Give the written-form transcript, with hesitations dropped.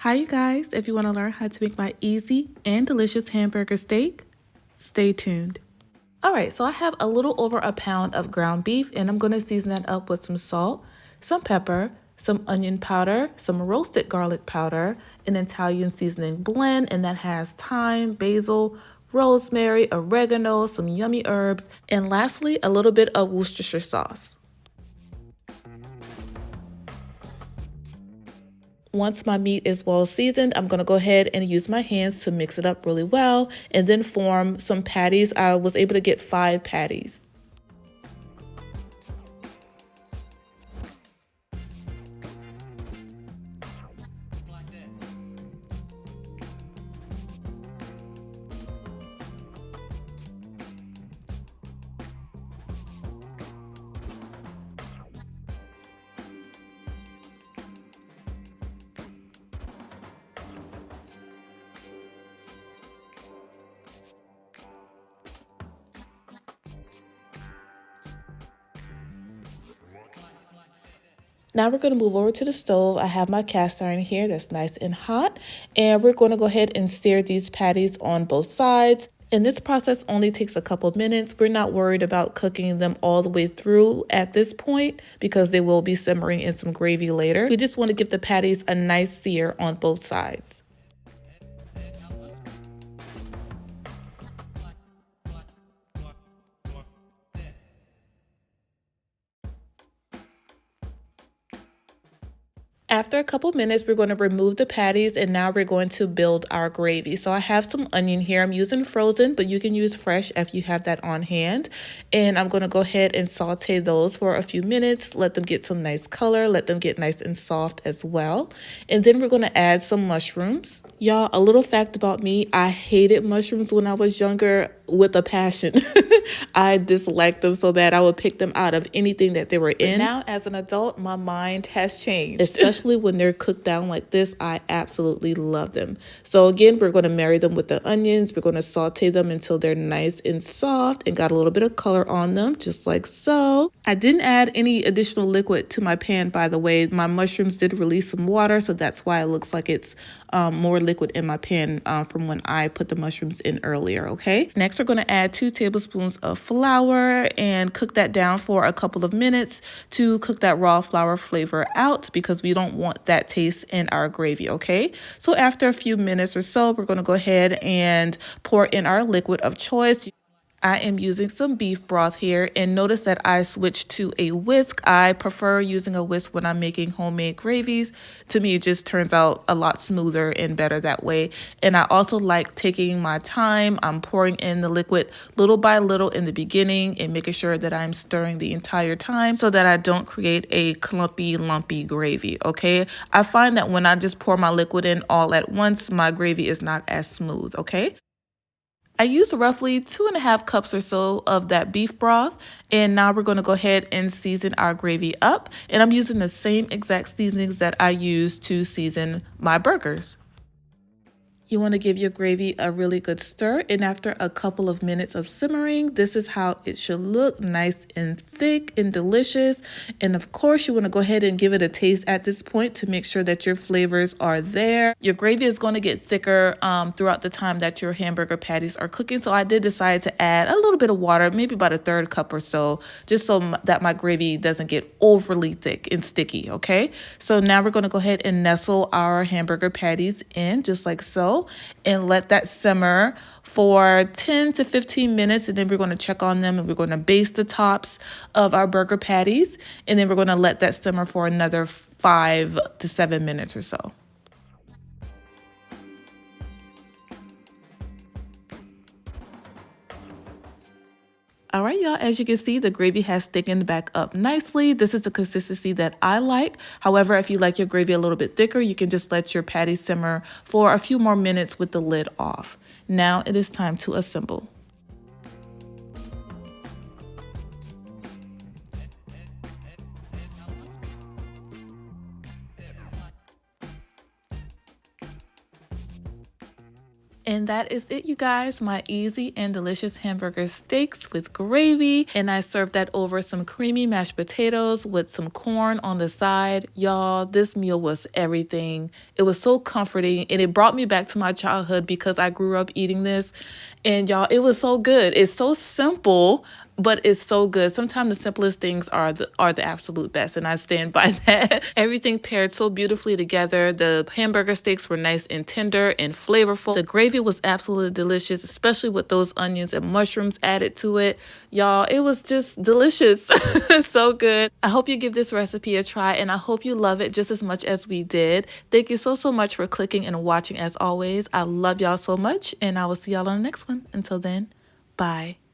Hi you guys, if you want to learn how to make my easy and delicious hamburger steak, stay tuned. Alright, so I have a little over a pound of ground beef and I'm going to season that up with some salt, some pepper, some onion powder, some roasted garlic powder, an Italian seasoning blend, and that has thyme, basil, rosemary, oregano, some yummy herbs, and lastly a little bit of Worcestershire sauce. Once my meat is well seasoned, I'm going to go ahead and use my hands to mix it up really well and then form some patties. I was able to get 5 patties. Now we're going to move over to the stove. I have my cast iron here that's nice and hot, and we're going to go ahead and sear these patties on both sides. And this process only takes a couple minutes. We're not worried about cooking them all the way through at this point because they will be simmering in some gravy later. We just want to give the patties a nice sear on both sides. After a couple minutes, we're going to remove the patties and now we're going to build our gravy. So I have some onion here. I'm using frozen, but you can use fresh if you have that on hand. And I'm going to go ahead and saute those for a few minutes, let them get some nice color, let them get nice and soft as well. And then we're going to add some mushrooms. Y'all, a little fact about me, I hated mushrooms when I was younger with a passion. I disliked them so bad I would pick them out of anything that they were in. But now as an adult, my mind has changed. Especially when they're cooked down like this, I absolutely love them. So again, we're going to marry them with the onions. We're going to saute them until they're nice and soft and got a little bit of color on them, just like so. I didn't add any additional liquid to my pan, by the way. My mushrooms did release some water, so that's why it looks like it's more liquid in my pan from when I put the mushrooms in earlier, okay? Next, we're going to add 2 tablespoons of flour and cook that down for a couple of minutes to cook that raw flour flavor out because we don't want that taste in our gravy, okay? So after a few minutes or so, we're going to go ahead and pour in our liquid of choice. I am using some beef broth here, and notice that I switched to a whisk. I prefer using a whisk when I'm making homemade gravies. To me, it just turns out a lot smoother and better that way. And I also like taking my time. I'm pouring in the liquid little by little in the beginning and making sure that I'm stirring the entire time so that I don't create a clumpy, lumpy gravy, okay? I find that when I just pour my liquid in all at once, my gravy is not as smooth, okay? I used roughly 2.5 cups or so of that beef broth, and now we're going to go ahead and season our gravy up. And I'm using the same exact seasonings that I use to season my burgers. You want to give your gravy a really good stir, and after a couple of minutes of simmering, this is how it should look, nice and thick and delicious. And of course, you want to go ahead and give it a taste at this point to make sure that your flavors are there. Your gravy is going to get thicker throughout the time that your hamburger patties are cooking, so I did decide to add a little bit of water, maybe about a 1/3 cup or so, just so that my gravy doesn't get overly thick and sticky, okay? So now we're going to go ahead and nestle our hamburger patties in just like so, and let that simmer for 10 to 15 minutes, and then we're going to check on them and we're going to baste the tops of our burger patties, and then we're going to let that simmer for another 5 to 7 minutes or so. All right, y'all, as you can see, the gravy has thickened back up nicely. This is the consistency that I like. However, if you like your gravy a little bit thicker, you can just let your patty simmer for a few more minutes with the lid off. Now it is time to assemble. And that is it, you guys. My easy and delicious hamburger steaks with gravy. And I served that over some creamy mashed potatoes with some corn on the side. Y'all, this meal was everything. It was so comforting and it brought me back to my childhood because I grew up eating this. And y'all, it was so good. It's so simple, but it's so good. Sometimes the simplest things are the absolute best, and I stand by that. Everything paired so beautifully together. The hamburger steaks were nice and tender and flavorful. The gravy was absolutely delicious, especially with those onions and mushrooms added to it. Y'all, it was just delicious. So good. I hope you give this recipe a try, and I hope you love it just as much as we did. Thank you so much for clicking and watching as always. I love y'all so much, and I will see y'all on the next one. Until then, bye.